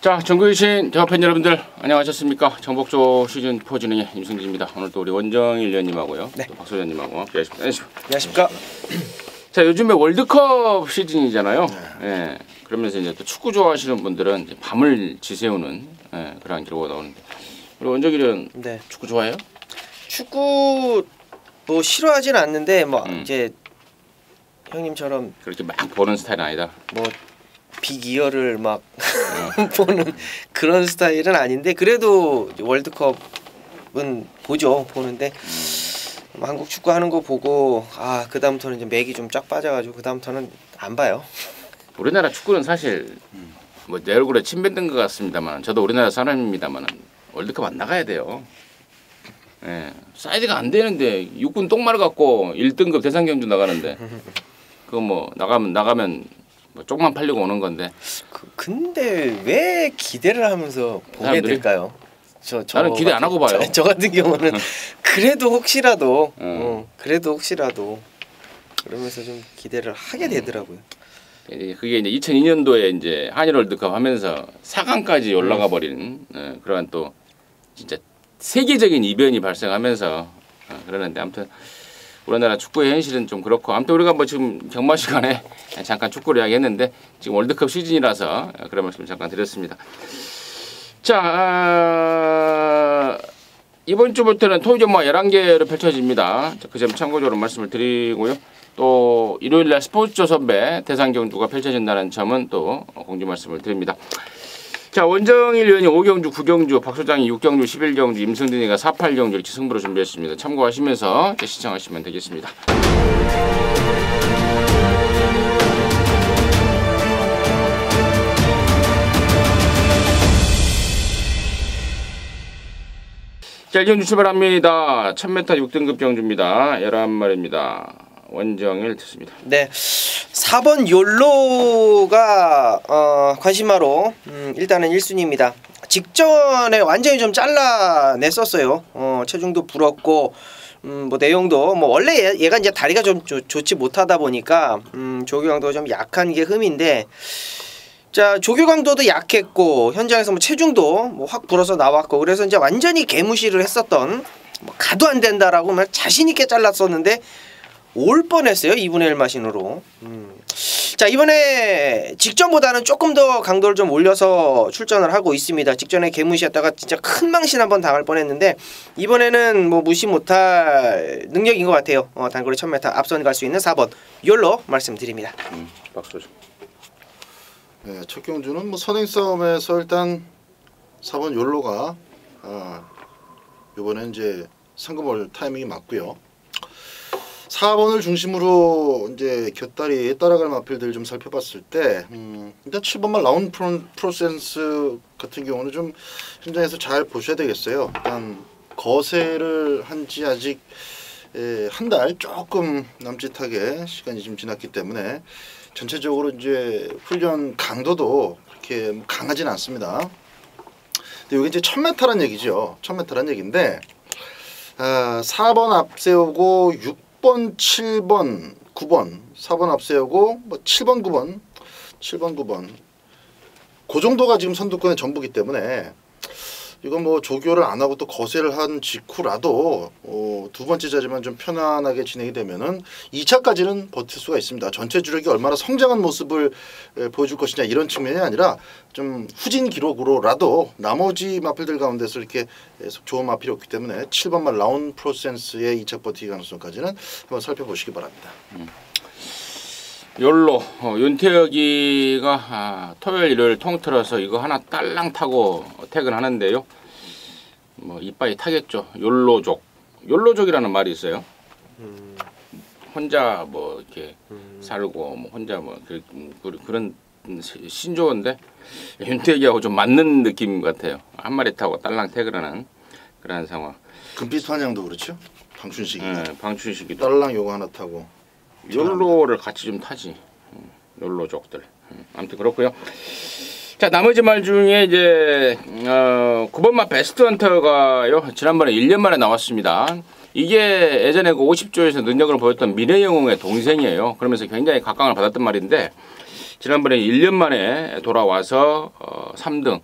자, 전국이신 대화팬 여러분들 안녕하셨습니까? 정복조 시즌4 진행의 임승진입니다. 오늘 또 우리 원정일 위원님하고요. 네. 또 박소장님하고 함께하십니다. 안녕하십니까? 자, 요즘에 월드컵 시즌이잖아요. 예. 그러면서 이제 또 축구 좋아하시는 분들은 이제 밤을 지새우는 그런 기록가 나오는데 우리 원정일 위원 네. 축구 좋아해요? 축구 뭐 싫어하진 않는데 뭐 이제 형님처럼 그렇게 막 보는 스타일은 아니다. 뭐 빅이어를 막 보는 그런 스타일은 아닌데 그래도 월드컵은 보는데 뭐 한국 축구 하는 거 보고 그 다음부터는 이제 맥이 좀 쫙 빠져가지고 그 다음부터는 안 봐요. 우리나라 축구는 사실 뭐 내 얼굴에 침 뱉는 것 같습니다만 저도 우리나라 사람입니다만 월드컵 안 나가야 돼요. 예, 사이드가 안 되는데 육군 똥마루 갖고 1등급 대상 경주 나가는데 그거 뭐 나가면 뭐 쪽만 팔리고 오는 건데. 근데 왜 기대를 하면서 보게 사람들이? 될까요? 나는 기대 안 하고 봐요. 저 같은 경우는 그래도 혹시라도 그러면서 좀 기대를 하게 되더라고요. 그게 이제 2002년도에 이제 한일 월드컵 하면서 4강까지 올라가 버린 그러한 또 진짜 세계적인 이변이 발생하면서 그러는데 아무튼 우리나라 축구의 현실은 좀 그렇고 아무튼 우리가 뭐 지금 경마 시간에 잠깐 축구를 이야기했는데 지금 월드컵 시즌이라서 그런 말씀 잠깐 드렸습니다. 자, 이번 주부터는 토요 전망 11개로 펼쳐집니다. 그 점 참고적으로 말씀을 드리고요. 또 일요일날 스포츠조 선배 대상 경주가 펼쳐진다는 점은 또 공지 말씀을 드립니다. 자, 원정일 위원이 5경주, 9경주, 박 소장이 6경주, 11경주, 임승진이가 4, 8경주 이렇게 승부를 준비했습니다. 참고하시면서 시청하시면 되겠습니다. 자, 1경주 출발합니다. 1000m 6등급 경주입니다. 11마리입니다. 원정일 듣습니다. 네, 4번 욜로가 관심마로 일단은 1순위입니다. 직전에 완전히 좀 잘라냈었어요. 체중도 불었고 뭐 내용도 뭐 원래 얘가 이제 다리가 좀 좋지 못하다 보니까 조교강도가 좀 약한 게 흠인데 자 조교강도도 약했고 현장에서 뭐 체중도 뭐 확 불어서 나왔고 그래서 이제 완전히 개무시를 했었던 뭐 가도 안 된다라고 막 자신 있게 잘랐었는데 올 뻔했어요. 2분의 1 마신으로. 자 이번에 직전보다는 조금 더 강도를 좀 올려서 출전을 하고 있습니다. 직전에 개무시했다가 진짜 큰 망신 한번 당할 뻔했는데 이번에는 뭐 무시 못할 능력인 것 같아요. 단거리 1000m 앞선 갈 수 있는 4번 욜로 말씀드립니다. 박수. 네, 첫 경주는 뭐 선행 싸움에서 일단 4번 욜로가 이번에 이제 상금월 타이밍이 맞고요. 4번을 중심으로 이제 곁다리 따라갈 마필들 좀 살펴봤을 때 일단 7번만 라운 프로센스 같은 경우는 좀 현장에서 잘 보셔야 되겠어요. 일단 거세를 한지 아직 한 달 조금 남짓하게 시간이 좀 지났기 때문에 전체적으로 이제 훈련 강도도 그렇게 강하진 않습니다. 근데 이게 이제 1000m란 얘기죠. 1000m란 얘기인데 4번 앞세우고 6번, 7번, 9번, 4번 앞세우고 뭐 7번, 9번 그 정도가 지금 선두권의 전부기 때문에 이건 뭐 조교를 안 하고 또 거세를 한 직후라도 두 번째 자리만 좀 편안하게 진행이 되면은 2차까지는 버틸 수가 있습니다. 전체 주력이 얼마나 성장한 모습을 보여줄 것이냐 이런 측면이 아니라 좀 후진 기록으로라도 나머지 마필들 가운데서 이렇게 좋은 마필이 없기 때문에 7번만 라운 프로센스의 2차 버티기 가능성까지는 한번 살펴보시기 바랍니다. 욜로 윤태혁이가 토요일 일요일 통틀어서 이거 하나 딸랑 타고 퇴근하는데요. 뭐 이빠이 타겠죠. 욜로족이라는 말이 있어요. 혼자 뭐 이렇게 살고 뭐 혼자 뭐 그런 신조어인데 윤태혁이하고 좀 맞는 느낌 같아요. 한 마리 타고 딸랑 퇴근하는 그런 상황. 금빛 환양도 그렇죠. 방춘식이. 네, 방춘식이도. 딸랑 요거 하나 타고. 욜로를 같이 좀 타지. 욜로족들. 아무튼 그렇고요. 자, 나머지 말 중에 이제 9번마 베스트 헌터가요. 지난번에 1년 만에 나왔습니다. 이게 예전에 그 50조에서 능력을 보였던 미래영웅의 동생이에요. 그러면서 굉장히 각광을 받았던 말인데 지난번에 1년 만에 돌아와서 3등.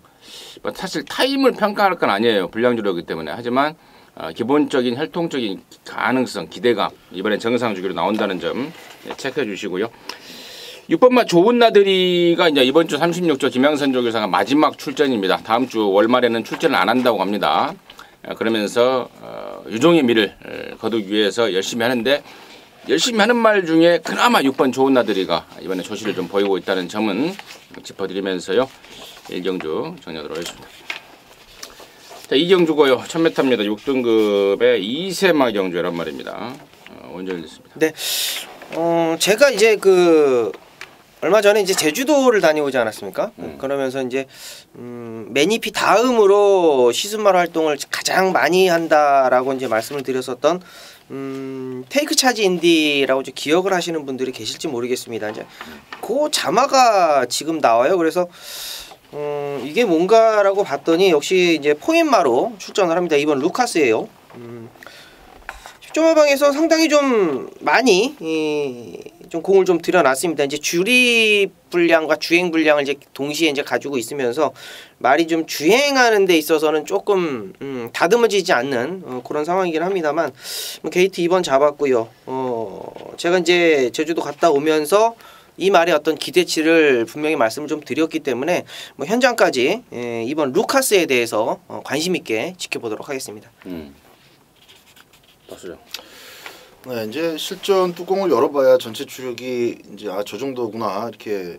사실 타임을 평가할 건 아니에요. 불량주로기 때문에. 하지만 기본적인 혈통적인 가능성, 기대감 이번엔 정상 주기로 나온다는 점 체크해 주시고요. 6번마 좋은 나들이가 이제 이번 주 36조 김양선 조교사가 마지막 출전입니다. 다음 주 월말에는 출전을 안 한다고 합니다. 그러면서 유종의 미를 거두기 위해서 열심히 하는데 열심히 하는 말 중에 그나마 6번 좋은 나들이가 이번에 조시를 좀 보이고 있다는 점은 짚어드리면서요. 1경주 정리하도록 하겠습니다. 자, 2경주고요. 1000m입니다. 6등급의 2세마 경주란 말입니다. 원정됐습니다. 네. 제가 이제 얼마 전에 이제 제주도를 다녀오지 않았습니까? 그러면서 이제 매니피 다음으로 시즌말 활동을 가장 많이 한다라고 이제 말씀을 드렸었던 테이크 차지 인디라고 이제 기억을 하시는 분들이 계실지 모르겠습니다. 이제 그 자마가 지금 나와요. 그래서 이게 뭔가라고 봤더니 역시 이제 포인마로 출전을 합니다. 이번 루카스예요. 10점화방에서 상당히 좀 많이 좀 공을 좀 들여놨습니다. 이제 주리 분량과 주행 분량을 이제 동시에 이제 가지고 있으면서 말이 좀 주행하는 데 있어서는 조금 다듬어지지 않는 그런 상황이긴 합니다만 게이트 2번 잡았고요. 제가 이제 제주도 갔다 오면서 이 말의 어떤 기대치를 분명히 말씀을 좀 드렸기 때문에 현장까지 이번 루카스에 대해서 관심 있게 지켜보도록 하겠습니다. 박수죠. 네, 이제 실전 뚜껑을 열어봐야 전체 추격이 이제 저 정도구나 이렇게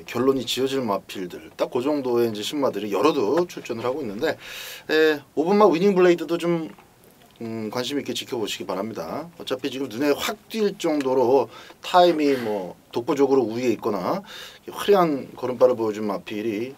결론이 지어질 마필들 딱 그 정도의 이제 신마들이 여러도 출전을 하고 있는데 5번마 위닝 블레이드도 좀 관심 있게 지켜보시기 바랍니다. 어차피 지금 눈에 확 띌 정도로 타임이 독보적으로 우위에 있거나 화려한 걸음발을 보여준 마필이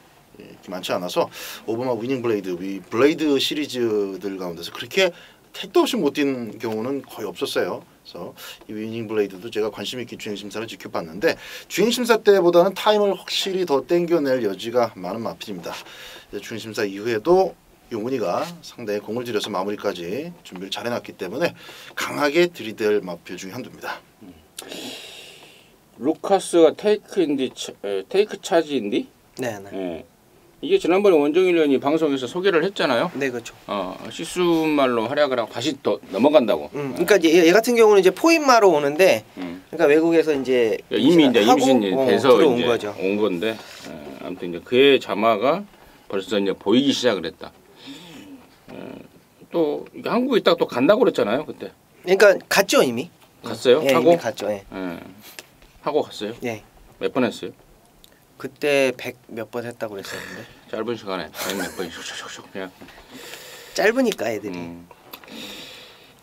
많지 않아서 5번마 위닝 블레이드 시리즈들 가운데서 그렇게 택도 없이 못 뛴 경우는 거의 없었어요. 그래서 이 위닝 블레이드도 제가 관심 있게 주행 심사를 지켜봤는데 주행 심사 때보다는 타임을 확실히 더 땡겨낼 여지가 많은 마필입니다. 주행 심사 이후에도 용훈이가 상대에 공을 들여서 마무리까지 준비를 잘 해놨기 때문에 강하게 들이댈 마필 중에 한두입니다. 루카스가 테이크 차지인디? 네. 네. 이게 지난번에 원정일 의원이 방송에서 소개를 했잖아요. 네, 그렇죠. 시수말로 활약을 하고 다시 또 넘어간다고. 그러니까 얘 같은 경우는 이제 포인마로 오는데, 그러니까 외국에서 이제 이미 이제 임신이 돼서 들어온 이제 거죠. 온 건데, 아무튼 이제 그의 자마가 벌써 이제 보이기 시작을 했다. 또 한국에 있다가 또 간다고 그랬잖아요, 그때. 그러니까 갔죠 이미. 갔어요? 예, 하고 이미 갔죠. 예. 하고 갔어요. 예. 몇 번 했어요? 그때 100 몇 번 했다고 그랬었는데. 짧은 시간에 100 몇 번이 슉슉슉 그냥. 짧으니까 애들이.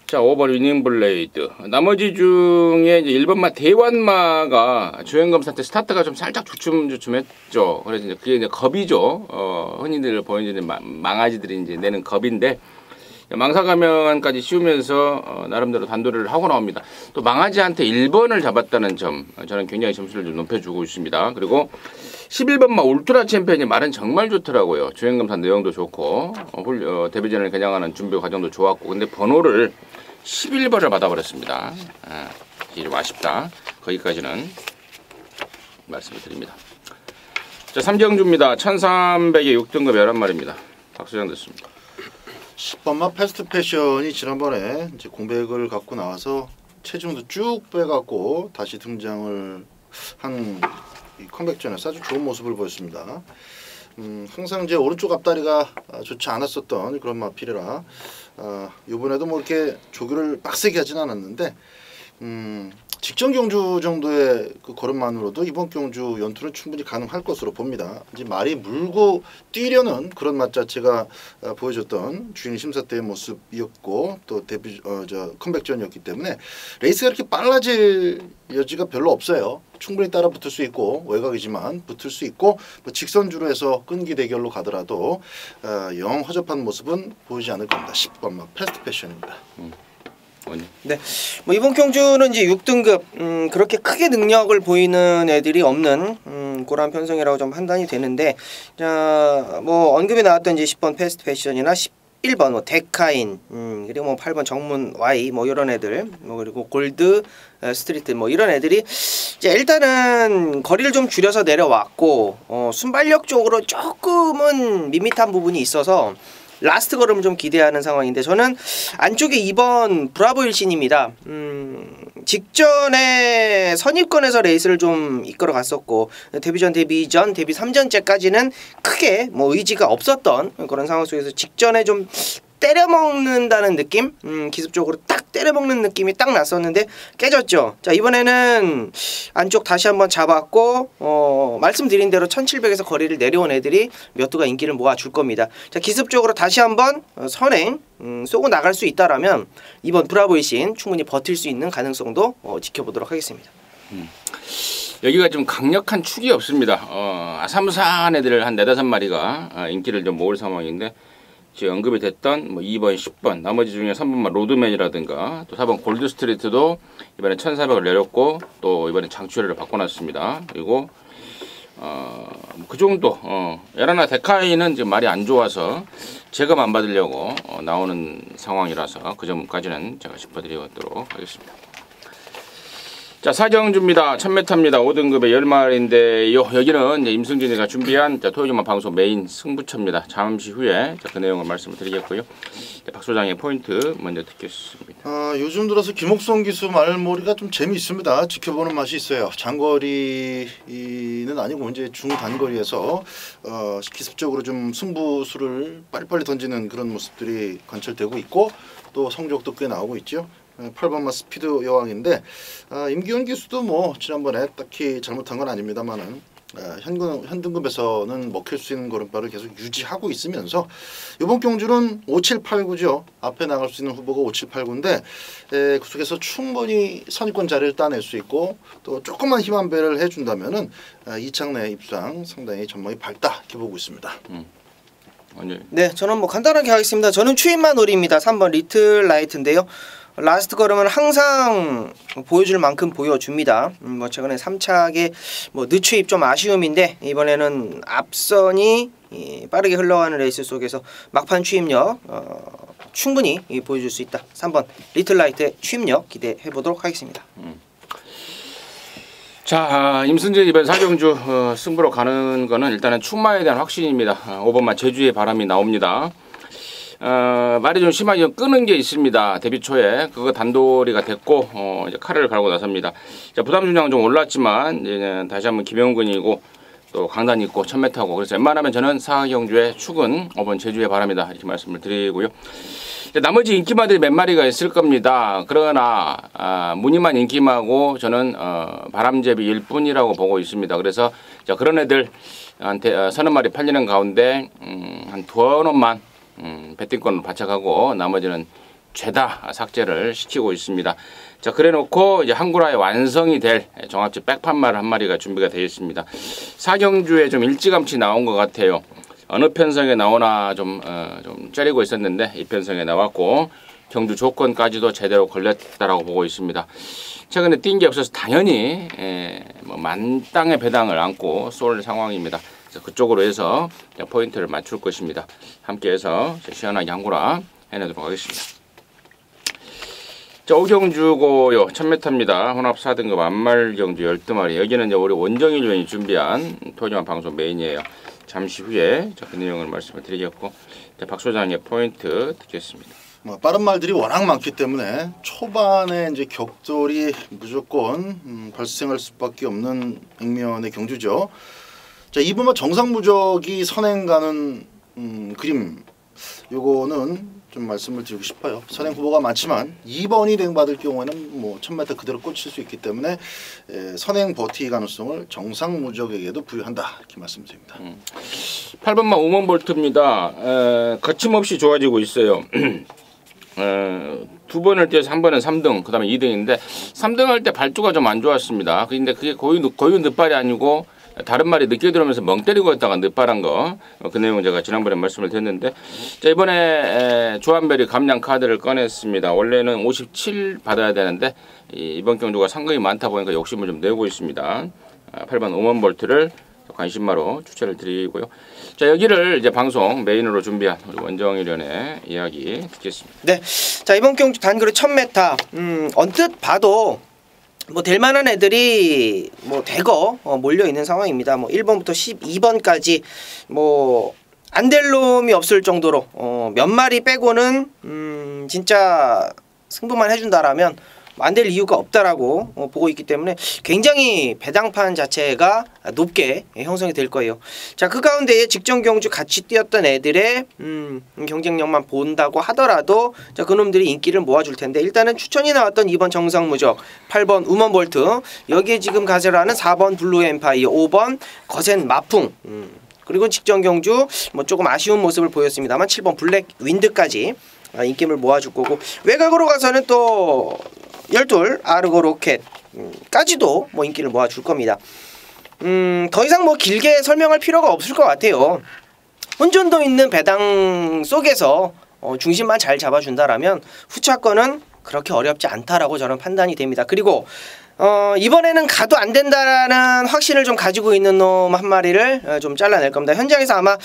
자, 5번 위닝 블레이드. 나머지 중에 이제 1번마 대환마가 주행 검사 때 스타트가 좀 살짝 주춤주춤했죠. 그래서 이제 그게 이제 겁이죠. 흔히들 보이는 망아지들이 이제 내는 겁인데 망사 가면까지 씌우면서 나름대로 단도리를 하고 나옵니다. 또 망아지한테 1번을 잡았다는 점 저는 굉장히 점수를 좀 높여주고 있습니다. 그리고 11번마 울트라 챔피언이 말은 정말 좋더라고요. 주행검사 내용도 좋고 데뷔전을 겨냥하는 준비 과정도 좋았고 근데 번호를 11번을 받아버렸습니다. 좀 아쉽다. 거기까지는 말씀을 드립니다. 자, 3경주입니다. 1300에 6등급 11마리입니다. 박수장 됐습니다. 10번마 패스트 패션이 지난번에 이제 공백을 갖고 나와서 체중도 쭉 빼갖고 다시 등장을 한 이 컴백전에서 아주 좋은 모습을 보였습니다. 항상 제 오른쪽 앞다리가 좋지 않았었던 그런 마필이라 이번에도 뭐 이렇게 조교를 빡세게 하진 않았는데 직전 경주 정도의 그 걸음만으로도 이번 경주 연투는 충분히 가능할 것으로 봅니다. 이제 말이 물고 뛰려는 그런 맛 자체가 보여줬던 주행 심사 때의 모습이었고 또 데뷔 컴백전이었기 때문에 레이스가 이렇게 빨라질 여지가 별로 없어요. 충분히 따라 붙을 수 있고 외곽이지만 붙을 수 있고 뭐 직선주로 해서 끈기 대결로 가더라도 영 허접한 모습은 보이지 않을 겁니다. 10번마 패스트 패션입니다. 네, 뭐 이번 경주는 이제 6등급 그렇게 크게 능력을 보이는 애들이 없는 그런 편성이라고 좀 판단이 되는데 자, 뭐 언급이 나왔던 이제 10번 패스트 패션이나 11번 뭐 데카인 그리고 뭐 8번 정문 Y 뭐 이런 애들 뭐 그리고 골드 스트리트 뭐 이런 애들이 이제 일단은 거리를 좀 줄여서 내려왔고 순발력 쪽으로 조금은 밋밋한 부분이 있어서 라스트 걸음을 좀 기대하는 상황인데 저는 안쪽에 2번 브라보 일신입니다. 직전에 선입권에서 레이스를 좀 이끌어 갔었고 데뷔 3전째까지는 크게 뭐 의지가 없었던 그런 상황 속에서 직전에 좀 때려먹는다는 느낌? 기습적으로 딱 때려먹는 느낌이 딱 났었는데 깨졌죠. 자, 이번에는 안쪽 다시 한번 잡았고 말씀드린 대로 1700에서 거리를 내려온 애들이 몇 두가 인기를 모아줄 겁니다. 자, 기습적으로 다시 한번 선행 쏘고 나갈 수 있다라면 이번 브라보이신 충분히 버틸 수 있는 가능성도 지켜보도록 하겠습니다. 여기가 좀 강력한 축이 없습니다. 아삼사한 애들 한 4-5마리가 인기를 좀 모을 상황인데 지금 언급이 됐던 뭐 2번, 10번 나머지 중에 3번만 로드맨이라든가 또 4번 골드스트리트도 이번에 1400을 내렸고 또 이번에 장추열을 바꿔놨습니다. 그리고 그 정도 에라나 데카이는 지금 말이 안 좋아서 제감 안 받으려고 나오는 상황이라서 그 점까지는 제가 짚어드리도록 하겠습니다. 자, 사경주입니다. 1000m입니다. 5등급의 10마리인데요. 여기는 이제 임승진이가 준비한 토요일만 방송 메인 승부처입니다. 잠시 후에 그 내용을 말씀을 드리겠고요. 박 소장의 포인트 먼저 듣겠습니다. 요즘 들어서 김옥성 기수 말머리가 좀 재미있습니다. 지켜보는 맛이 있어요. 장거리는 아니고 이제 중단거리에서 기습적으로 좀 승부수를 빨리빨리 던지는 그런 모습들이 관철되고 있고 또 성적도 꽤 나오고 있죠. 8번마 스피드 여왕인데 임기훈 기수도 뭐 지난번에 딱히 잘못한 건 아닙니다만은 현 등급에서는 먹힐 수 있는 걸음발을 계속 유지하고 있으면서 이번 경주는 5789죠. 앞에 나갈 수 있는 후보가 5789인데 그 속에서 충분히 선입권 자리를 따낼 수 있고 또 조금만 힘 한 배를 해준다면은 이창래 입상 상당히 전망이 밝다 이렇게 보고 있습니다. 네, 저는 뭐 간단하게 하겠습니다. 저는 추임만 노리입니다. 3번 리틀 라이트인데요. 라스트 걸음은 항상 보여줄 만큼 보여줍니다. 뭐 최근에 3차게 뭐 늦추입 좀 아쉬움인데 이번에는 앞선이 빠르게 흘러가는 레이스 속에서 막판 추임력 충분히 보여줄 수 있다. 3번 리틀 라이트의 추임력 기대해 보도록 하겠습니다. 자, 임승진 이번 사경주 승부로 가는 거는 일단은 출마에 대한 확신입니다. 5번만 제주의 바람이 나옵니다. 말이 좀 심하게 끄는 게 있습니다. 데뷔 초에 그거 단도리가 됐고 이제 칼을 갈고 나섭니다. 자, 부담 중량은 좀 올랐지만 이제 다시 한번 김영근이고 또 강단 있고 1000m고 그래서 웬만하면 저는 사경주의 축은 5번 제주의 바람이다 이렇게 말씀을 드리고요. 나머지 인기마들이 몇 마리가 있을 겁니다. 그러나 무늬만 인기마고 저는 바람제비일 뿐이라고 보고 있습니다. 그래서 자, 그런 애들한테 서너 마리 팔리는 가운데 한 두어 놈만 배팅권을 바짝하고 나머지는 죄다 삭제를 시키고 있습니다. 자, 그래놓고 이제 한구라에 완성이 될 종합제 백판말 한 마리가 준비가 되어 있습니다. 사경주에 좀 일찌감치 나온 것 같아요. 어느 편성에 나오나 좀 째리고 있었는데 이 편성에 나왔고 경주 조건까지도 제대로 걸렸다라고 보고 있습니다. 최근에 뛴 게 없어서 당연히 뭐 만땅의 배당을 안고 쏠 상황입니다. 그래서 그쪽으로 해서 포인트를 맞출 것입니다. 함께해서 시원하게 한구라 해내도록 하겠습니다. 자, 오경주고요. 1000m입니다. 혼합 4등급 안말경주 12마리. 여기는 이제 우리 원정일 위원이 준비한 토요일 방송 메인이에요. 잠시 후에 그 내용을 말씀을 드리겠고 박 소장의 포인트 듣겠습니다. 빠른 말들이 워낙 많기 때문에 초반에 이제 격돌이 무조건 발생할 수밖에 없는 액면의 경주죠. 자, 이번만 정상 무적이 선행 가는 그림 요거는 좀 말씀을 드리고 싶어요. 선행 후보가 많지만 2번이 대응받을 경우에는 뭐 1000m 그대로 꽂힐 수 있기 때문에 선행 버티 가능성을 정상 무적에게도 부여한다 이렇게 말씀드립니다. 8번만 5번 볼트입니다. 거침없이 좋아지고 있어요. 두 번을 뛰어서 한 번은 3등, 그 다음에 2등인데 3등 할 때 발주가 좀 안 좋았습니다. 근데 그게 거의 늦발이 아니고 다른 말이 늦게 들어오면서 멍 때리고 있다가 늦발한 거 그 내용은 제가 지난번에 말씀을 드렸는데 자, 이번에 조한별이 감량 카드를 꺼냈습니다. 원래는 57 받아야 되는데 이번 경주가 상금이 많다 보니까 욕심을 좀 내고 있습니다. 8번 5번 볼트를 관심마로 추천을 드리고요. 자, 여기를 이제 방송 메인으로 준비한 우리 원정일련의 이야기 듣겠습니다. 네, 자, 이번 경주 단거리 1000m 언뜻 봐도 뭐 될 만한 애들이 뭐 대거 몰려 있는 상황입니다. 뭐 1번부터 12번까지 뭐 안 될 놈이 없을 정도로 몇 마리 빼고는 진짜 승부만 해준다라면 안 될 이유가 없다라고 보고 있기 때문에 굉장히 배당판 자체가 높게 형성이 될 거예요. 자, 그 가운데에 직전 경주 같이 뛰었던 애들의 경쟁력만 본다고 하더라도 자, 그놈들이 인기를 모아줄 텐데 일단은 추천이 나왔던 2번 정상무적, 8번 우먼볼트, 여기에 지금 가세라는 4번 블루 엠파이어, 5번 거센 마풍, 그리고 직전 경주 뭐 조금 아쉬운 모습을 보였습니다만 7번 블랙 윈드까지 인기를 모아줄 거고, 외곽으로 가서는 또 12 아르고 로켓까지도 뭐 인기를 모아줄 겁니다. 더 이상 뭐 길게 설명할 필요가 없을 것 같아요. 혼전도 있는 배당 속에서 중심만 잘 잡아준다라면 후차권은 그렇게 어렵지 않다라고 저는 판단이 됩니다. 그리고 이번에는 가도 안 된다라는 확신을 좀 가지고 있는 놈 한 마리를 좀 잘라낼 겁니다. 현장에서 아마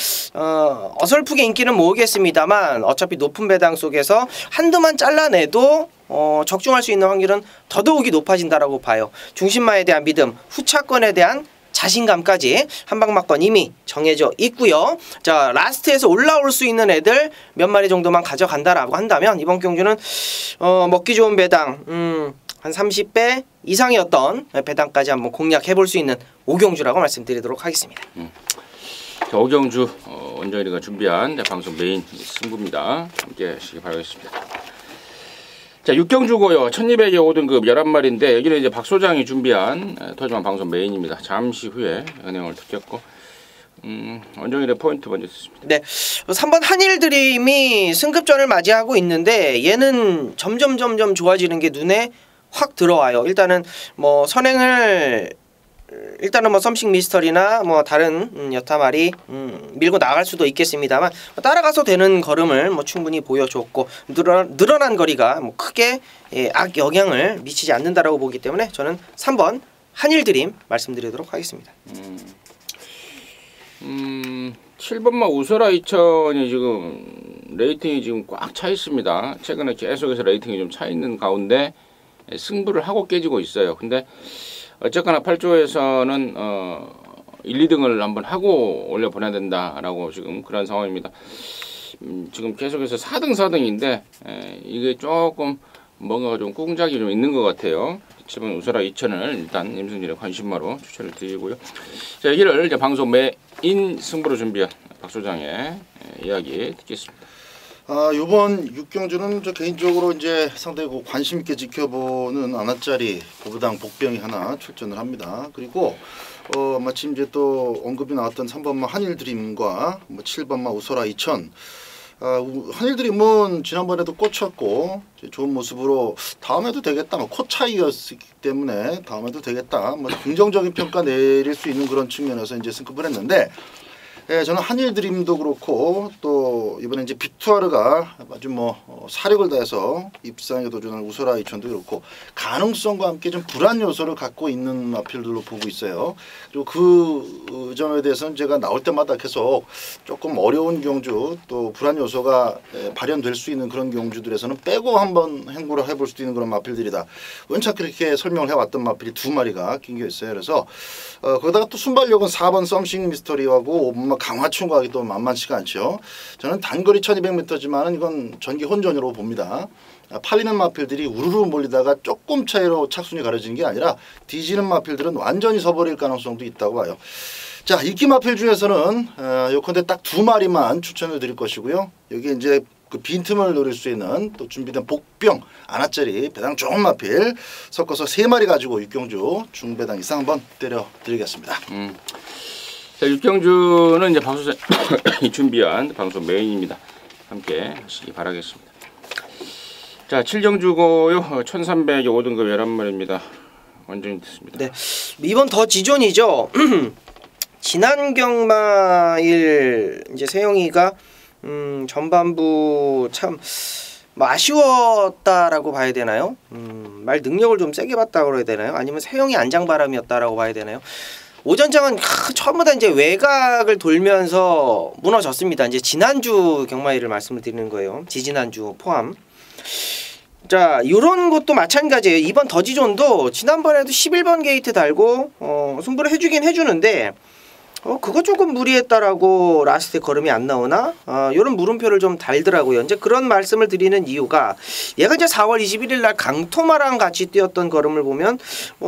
어설프게 인기는 모으겠습니다만 어차피 높은 배당 속에서 한두만 잘라내도 적중할 수 있는 확률은 더더욱이 높아진다라고 봐요. 중심마에 대한 믿음, 후차권에 대한 자신감까지 한방막권 이미 정해져 있고요. 자, 라스트에서 올라올 수 있는 애들 몇 마리 정도만 가져간다라고 한다면 이번 경주는 먹기 좋은 배당 한 30배 이상이었던 배당까지 한번 공략해볼 수 있는 오경주라고 말씀드리도록 하겠습니다. 자, 오경주 원정일이가 준비한 방송 메인 승부입니다. 함께 하시기 바라겠습니다. 자, 6경주고요. 1200의 5등급 11마리인데 여기는 이제 박 소장이 준비한 터지만 방송 메인입니다. 잠시 후에 은행을 듣겠고 원정일의 포인트 먼저 듣습니다. 네, 3번 한일드림이 승급전을 맞이하고 있는데 얘는 점점 좋아지는 게 눈에 확 들어와요. 일단은 뭐 선행을 일단은 뭐 썸씽 미스터리나 뭐 다른 여타말이 밀고 나갈 수도 있겠습니다만 따라가서 되는 걸음을 뭐 충분히 보여줬고 늘어난 거리가 뭐 크게 악 영향을 미치지 않는다라고 보기 때문에 저는 3번 한일드림 말씀드리도록 하겠습니다. 7번마 우소라 2000이 지금 레이팅이 지금 꽉 차 있습니다. 최근에 계속해서 레이팅이 좀 차 있는 가운데 승부를 하고 깨지고 있어요. 근데 어쨌거나 8조에서는 1, 2등을 한번 하고 올려보내야 된다라고 지금 그런 상황입니다. 지금 계속해서 4등인데 이게 조금 뭔가 좀 꿍작이 좀 있는 것 같아요. 지금 우소라 2000을 일단 임승진의 관심마로 추천을 드리고요. 자, 여기를 이제 방송 메인 승부로 준비한 박 소장의 이야기 듣겠습니다. 이번 6경주는 저 개인적으로 이제 상당히 관심 있게 지켜보는 아나짜리 보부당 복병이 하나 출전을 합니다. 그리고 마침 이제 또 언급이 나왔던 3번마 한일드림과 7번마 우소라 2000. 한일드림은 지난번에도 꽂혔고 좋은 모습으로 다음에도 되겠다, 코 차이였기 때문에 다음에도 되겠다, 긍정적인 평가 내릴 수 있는 그런 측면에서 이제 승급을 했는데. 예, 저는 한일드림도 그렇고 또 이번에 이제 빅투아르가 아주 사력을 다해서 입상에 도전한 우소라 2000도 그렇고 가능성과 함께 좀 불안 요소를 갖고 있는 마필들로 보고 있어요. 그리고 그 점에 대해서는 제가 나올 때마다 계속 조금 어려운 경주 또 불안 요소가 발현될 수 있는 그런 경주들에서는 빼고 한번 행보를 해볼 수도 있는 그런 마필들이다. 원체 그렇게 설명을 해왔던 마필이 2마리가 낑겨 있어요. 그래서 거기다가 또 순발력은 4번 썸씽 미스터리하고 5번 강화춘과 하기 또 만만치가 않죠. 저는 단거리 1200m지만은 이건 전기 혼전으로 봅니다. 팔리는 마필들이 우르르 몰리다가 조금 차이로 착순이 가려지는 게 아니라 뒤지는 마필들은 완전히 서버릴 가능성도 있다고 봐요. 자, 인기 마필 중에서는 요컨대 딱 2마리만 추천을 드릴 것이고요. 여기 이제 그 빈틈을 노릴 수 있는 또 준비된 복병 아나짜리 배당 좋은 마필 섞어서 3마리 가지고 6경주 중배당 이상 한번 때려 드리겠습니다. 자, 6경주는 이제 방송 준비한 방송 메인입니다. 함께 하시기 바라겠습니다. 자, 7경주고요. 1300의 5등급 11마리입니다. 완전히 듣습니다. 네, 이번 더 지존이죠. 지난 경마일 이제 세영이가 전반부 참 아쉬웠다라고 봐야 되나요? 말 능력을 좀 세게 봤다고 그래야 되나요? 아니면 세영이 안장바람이었다라고 봐야 되나요? 오전장은 처음부터 이제 외곽을 돌면서 무너졌습니다. 이제 지난주 경마일을 말씀을 드리는 거예요. 지지난주 포함. 자, 요런 것도 마찬가지예요. 이번 더지존도 지난번에도 11번 게이트 달고 승부를 해주긴 해주는데 그거 조금 무리했다라고 라스트에 걸음이 안 나오나? 요런 물음표를 좀 달더라고요. 이제 그런 말씀을 드리는 이유가 얘가 이제 4월 21일 날 강토마랑 같이 뛰었던 걸음을 보면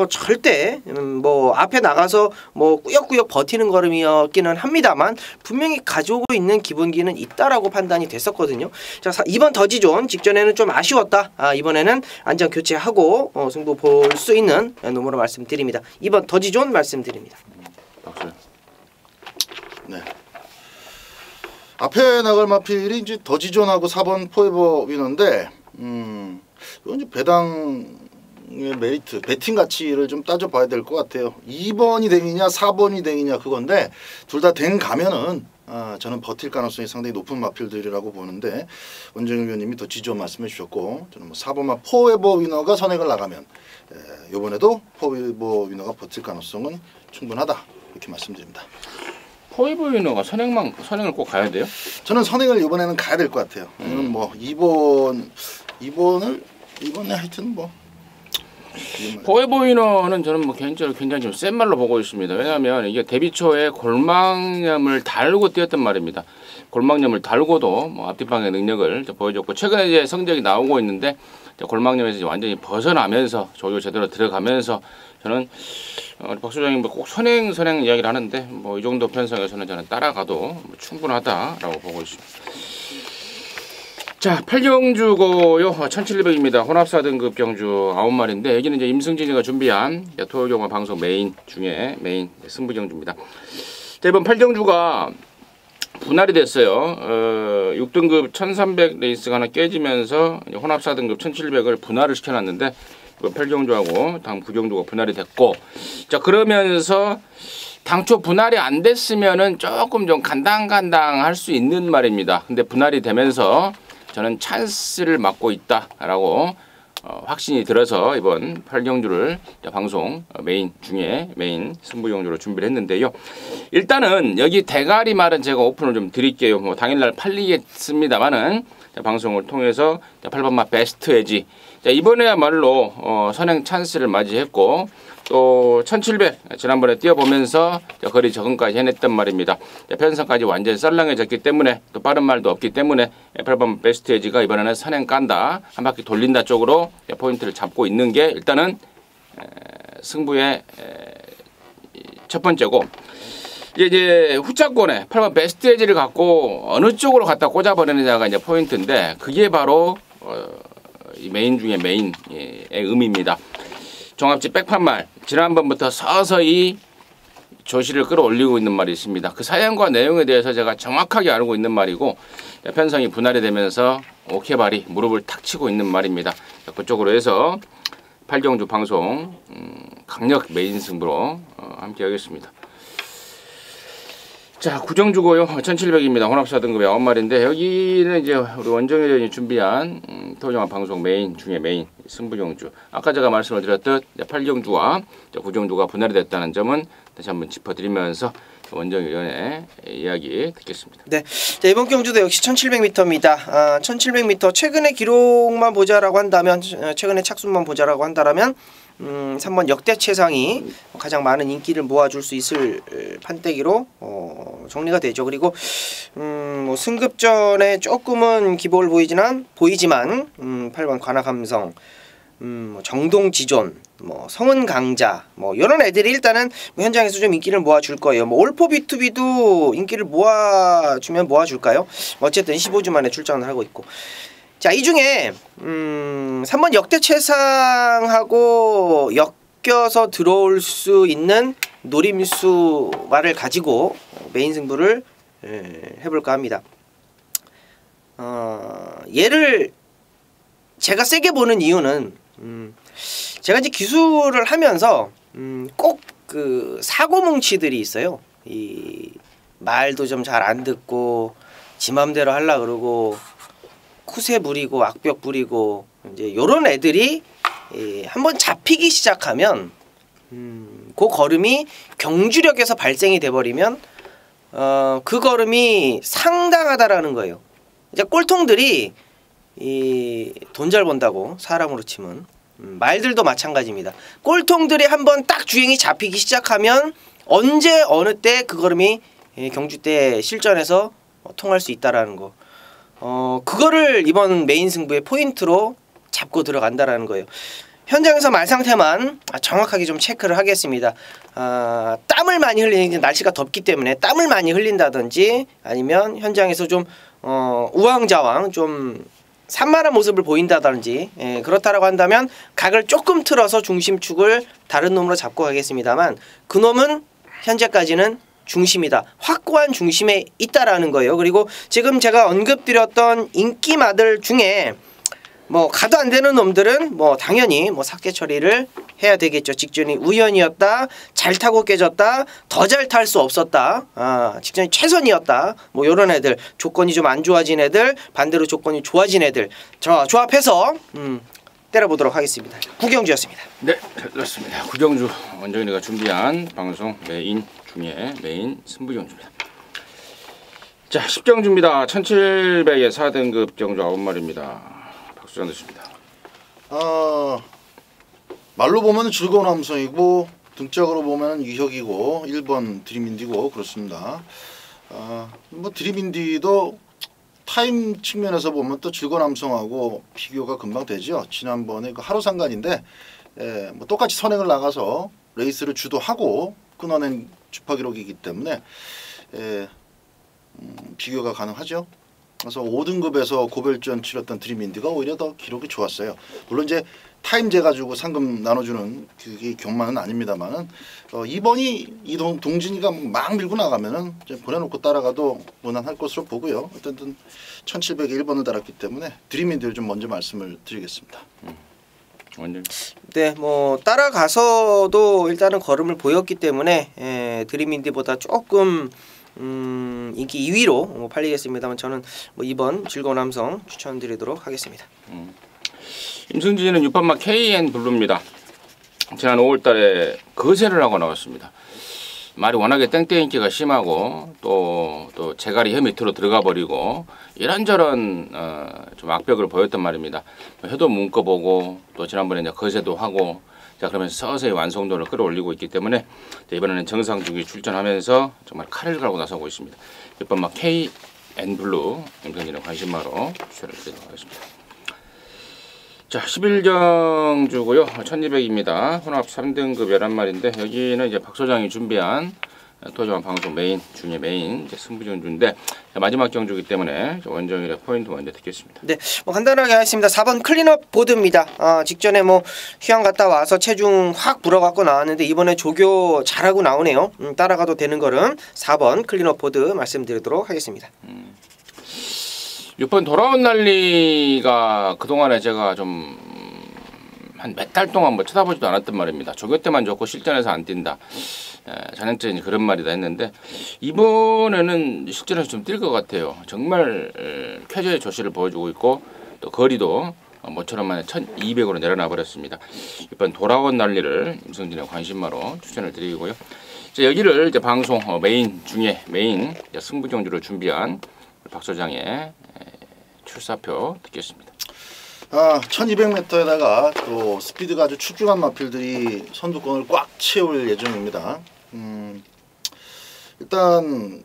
절대 뭐 앞에 나가서 뭐 꾸역꾸역 버티는 걸음이었기는 합니다만 분명히 가지고 있는 기본기는 있다라고 판단이 됐었거든요. 자, 이번 더지존 직전에는 좀 아쉬웠다. 이번에는 안전 교체하고 승부 볼 수 있는 놈으로 말씀드립니다. 이번 더지존 말씀드립니다. 박수. 네. 앞에 나갈 마필이 이제 더지존하고 4번 포에버 위너인데 이건 이제 배당의 메리트, 배팅 가치를 좀 따져봐야 될 것 같아요. 2번이 댕이냐 4번이 댕이냐 그건데 둘 다 댕 가면은 저는 버틸 가능성이 상당히 높은 마필들이라고 보는데 원정일 위원님이 더지존 말씀해 주셨고 저는 뭐 4번마 포에버 위너가 선행을 나가면 이번에도 포에버 위너가 버틸 가능성은 충분하다 이렇게 말씀드립니다. 포에버 위너가 선행을 꼭 가야 돼요? 저는 선행을 이번에는 가야 될 것 같아요. 뭐 2번에 하여튼 뭐 포에버 위너는 저는 뭐 개인적으로 굉장히 좀 센 말로 보고 있습니다. 왜냐하면 이게 데뷔 초에 골망염을 달고 뛰었단 말입니다. 골망염을 달고도 뭐 앞뒷방의 능력을 보여줬고 최근에 이제 성적이 나오고 있는데 골망염에서 이제 완전히 벗어나면서 조교 제대로 들어가면서 저는 박 소장님 꼭 선행 이야기를 하는데 뭐 이 정도 편성에서는 저는 따라가도 뭐 충분하다라고 보고 있습니다. 자, 8경주고요. 1700입니다. 혼합사 등급 경주 9마리인데 여기는 이제 임승진이가 준비한 토요경마 방송 메인 중에 메인 승부 경주입니다. 자, 이번 8경주가 분할이 됐어요. 6등급 1300 레이스가 하나 깨지면서 혼합사 등급 1700을 분할을 시켜놨는데 8경주하고 다음 9경주가 분할이 됐고 자 그러면서 당초 분할이 안 됐으면은 조금 좀 간당간당할 수 있는 말입니다. 근데 분할이 되면서 저는 찬스를 맞고 있다라고 확신이 들어서 이번 8경주를 방송 메인 중에 메인 승부경주로 준비를 했는데요. 일단은 여기 대가리 말은 제가 오픈을 좀 드릴게요. 뭐 당일날 팔리겠습니다만은 방송을 통해서 8번마 베스트 에지 이번에야말로 선행 찬스를 맞이했고 또 1700 지난번에 뛰어보면서 거리 적응까지 해냈단 말입니다. 편성까지 완전히 썰렁해졌기 때문에 또 빠른 말도 없기 때문에 8번 베스트 에지가 이번에는 선행 깐다 한 바퀴 돌린다 쪽으로 포인트를 잡고 있는 게 일단은 승부의 첫 번째고 이제 후차권에 8번 베스트 에지를 갖고 어느 쪽으로 갖다 꽂아버리느냐가 이제 포인트인데 그게 바로 이 메인 중에 메인의 의미입니다. 종합지 백판말 지난번부터 서서히 조시를 끌어올리고 있는 말이 있습니다. 그 사연과 내용에 대해서 제가 정확하게 알고 있는 말이고 편성이 분할이 되면서 오케바리 무릎을 탁 치고 있는 말입니다. 그쪽으로 해서 8경주 방송 강력 메인 승부로 함께 하겠습니다. 자, 구정주고요. 1700입니다. 혼합사 등급의 9마리인데 여기는 이제 우리 원정일 의원이 준비한 토요경마 방송 메인 중에 메인 승부경주. 아까 제가 말씀을 드렸듯 8경주와 구정주가 분할이 됐다는 점은 다시 한번 짚어드리면서 원정일 의원의 이야기 듣겠습니다. 네, 자, 이번 경주도 역시 1700m입니다. 1700m 최근의 기록만 보자라고 한다면 최근의 착순만 보자라고 한다면 3번 역대 최상이 가장 많은 인기를 모아줄 수 있을 판때기로 정리가 되죠. 그리고 뭐 승급전에 조금은 기복을 보이지만 8번 관악함성, 정동지존, 뭐 성은강자, 뭐 이런 애들이 일단은 뭐 현장에서 좀 인기를 모아줄 거예요. 뭐 올포 B2B도 인기를 모아주면 모아줄까요? 어쨌든 15주 만에 출전을 하고 있고. 자, 이 중에 3번 역대 최상하고 엮여서 들어올 수 있는 노림수말을 가지고 메인 승부를 해볼까 합니다. 얘를 제가 세게 보는 이유는 제가 이제 기술을 하면서 꼭 그 사고뭉치들이 있어요. 이 말도 좀 잘 안 듣고 지 맘대로 하려 그러고 쿠세 부리고 악벽 부리고 이제 요런 애들이 한번 잡히기 시작하면 그 걸음이 경주력에서 발생이 돼 버리면 그 걸음이 상당하다라는 거예요. 이제 꼴통들이 이 돈 잘 번다고 사람으로 치면 말들도 마찬가지입니다. 꼴통들이 한번 딱 주행이 잡히기 시작하면 언제 어느 때 그 걸음이 경주 때 실전에서 통할 수 있다라는 거. 그거를 이번 메인 승부의 포인트로 잡고 들어간다라는 거예요. 현장에서 말 상태만 정확하게 좀 체크를 하겠습니다. 땀을 많이 흘리는 날씨가 덥기 때문에 땀을 많이 흘린다든지 아니면 현장에서 좀 우왕좌왕 좀 산만한 모습을 보인다든지 그렇다라고 한다면 각을 조금 틀어서 중심축을 다른 놈으로 잡고 가겠습니다만 그놈은 현재까지는 중심이다. 확고한 중심에 있다라는 거예요. 그리고 지금 제가 언급드렸던 인기마들 중에 뭐 가도 안 되는 놈들은 뭐 당연히 뭐 삭제 처리를 해야 되겠죠. 직전이 우연이었다, 잘 타고 깨졌다, 더 잘 탈 수 없었다, 직전이 최선이었다, 뭐 요런 애들, 조건이 좀 안 좋아진 애들, 반대로 조건이 좋아진 애들 조합해서 때려보도록 하겠습니다. 구경주였습니다. 네, 그렇습니다. 구경주 원정이가 준비한 방송 메인 중에 메인 승부경주입니다. 자, 10경주입니다. 1700의 4등급 경주 9마리입니다. 박수장 드십니다. 말로 보면 즐거운 함성이고 등짝으로 보면 유혁이고 1번 드림인디고 그렇습니다. 뭐 드림인디도 타임 측면에서 보면 또 즐거운 함성하고 비교가 금방 되죠. 지난번에 그 하루 상간인데 뭐 똑같이 선행을 나가서 레이스를 주도하고 끊어낸 주파 기록이기 때문에 비교가 가능하죠. 그래서 5등급에서 고별전 치렀던 드림인디가 오히려 더 기록이 좋았어요. 물론 이제 타임제 가지고 상금 나눠주는 그게 경마는 아닙니다만은 이번이 이 동진이가 막 밀고 나가면은 이제 보내놓고 따라가도 무난할 것으로 보고요. 어쨌든 1700에 1번을 달았기 때문에 드림인디를 좀 먼저 말씀을 드리겠습니다. 완전. 네, 뭐 따라가서도 일단은 걸음을 보였기 때문에 드림인디보다 조금 인기 2위로 팔리겠습니다만 저는 뭐 2번 즐거운 함성 추천드리도록 하겠습니다. 임승진은 6번마 KN 블루입니다. 지난 5월달에 거세를 하고 나왔습니다. 말이 워낙에 땡땡 인기가 심하고 또 제갈이 혀 밑으로 들어가 버리고 이런저런 좀 악벽을 보였단 말입니다. 혀도 묶어보고 또 지난번에 이제 거세도 하고 자 그러면서 서서히 완성도를 끌어올리고 있기 때문에 이번에는 정상중이 출전하면서 정말 칼을 갈고 나서고 있습니다. 6번마 KN 블루 임승진의 관심마로 추천을 드리도록 하겠습니다. 자, 11경주고요. 1200입니다. 혼합 3등급 11마리인데 여기는 이제 박 소장이 준비한 토지원 방송 메인 중에 메인 이제 승부경주인데 마지막 경주이기 때문에 원정일의 포인트 먼저 듣겠습니다. 네, 뭐 간단하게 하겠습니다. 4번 클린업 보드입니다. 직전에 뭐 휴양 갔다 와서 체중 확 불어갖고 나왔는데 이번에 조교 잘하고 나오네요. 따라가도 되는 걸음 4번 클린업 보드 말씀드리도록 하겠습니다. 6번 돌아온 난리가 그동안에 제가 좀 한 몇 달 동안 뭐 쳐다보지도 않았단 말입니다. 조교 때만 좋고 실전에서 안 뛴다. 자연적인 그런 말이다 했는데 이번에는 실전에서 좀 뛸 것 같아요. 정말 쾌저의 조시를 보여주고 있고 또 거리도 모처럼 만에 1200으로 내려놔 버렸습니다. 6번 돌아온 난리를 임승진의 관심마로 추천을 드리고요. 이제 여기를 이제 방송 메인 중에 메인 승부경주를 준비한 박 소장의 출사표 듣겠습니다. 1200m에다가 또 스피드가 아주 출중한 마필들이 선두권을 꽉 채울 예정입니다. 일단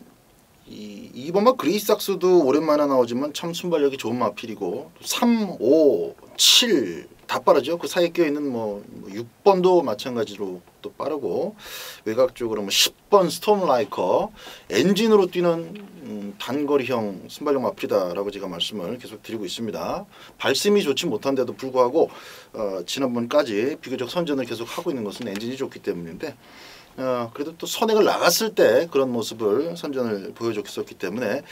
이번 그레이삭스도 오랜만에 나오지만 참 순발력이 좋은 마필이고 3, 5, 7 다 빠르죠. 그 사이에 껴있는 뭐 6번도 마찬가지로 또 빠르고 외곽 쪽으로 뭐 10번 스톰라이커 엔진으로 뛰는 단거리형 순발력 마필이다라고 제가 말씀을 계속 드리고 있습니다. 발심이 좋지 못한데도 불구하고 지난번까지 비교적 선전을 계속 하고 있는 것은 엔진이 좋기 때문인데 그래도 또 선행을 나갔을 때 그런 모습을 선전을 보여줬기 때문에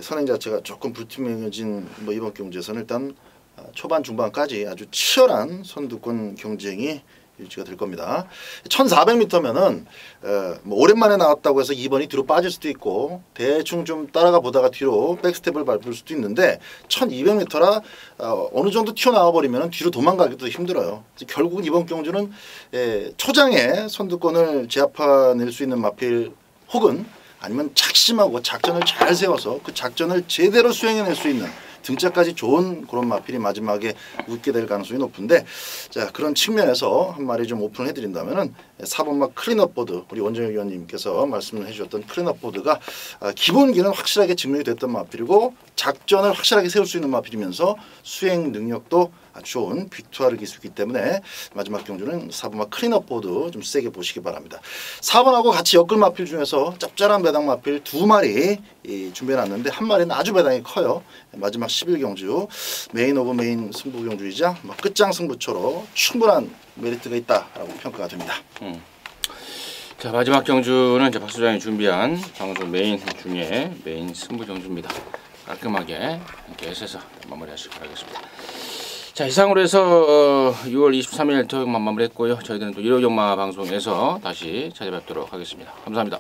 선행 자체가 조금 불투명해진 뭐 이번 경주에서는 일단 초반 중반까지 아주 치열한 선두권 경쟁이 유지가 될 겁니다. 1400m면은 뭐 오랜만에 나왔다고 해서 2번이 뒤로 빠질 수도 있고 대충 좀 따라가 보다가 뒤로 백스텝을 밟을 수도 있는데 1200m라 어느 정도 튀어나와 버리면 뒤로 도망가기도 힘들어요. 결국은 이번 경주는 초장에 선두권을 제압해낼 수 있는 마필 혹은 아니면 작심하고 작전을 잘 세워서 그 작전을 제대로 수행해낼 수 있는 등짝까지 좋은 그런 마필이 마지막에 웃게 될 가능성이 높은데 자 그런 측면에서 한 마리 좀 오픈을 해드린다면은 4번 막 클린업 보드 우리 원정혁 위원님께서 말씀을 해주셨던 클린업 보드가 기본기는 확실하게 증명이 됐던 마필이고 작전을 확실하게 세울 수 있는 마필이면서 수행 능력도 아주 좋은 빅투아르 기술이기 때문에 마지막 경주는 4번마 클린업 보드 좀 세게 보시기 바랍니다. 4번하고 같이 엮을 마필 중에서 짭짤한 배당 마필 2마리 준비해놨는데 한 마리는 아주 배당이 커요. 마지막 11경주 메인 오브 메인 승부 경주이자 끝장 승부처로 충분한 메리트가 있다라고 평가가 됩니다. 자 마지막 경주는 이제 박 소장이 준비한 방송 메인 중에 메인 승부 경주입니다. 깔끔하게 이렇게 해서 마무리하시기 바라겠습니다. 자 이상으로 해서 6월 23일 토요일만 마무리했고요. 저희들은 또 일요일 영마 방송에서 다시 찾아뵙도록 하겠습니다. 감사합니다.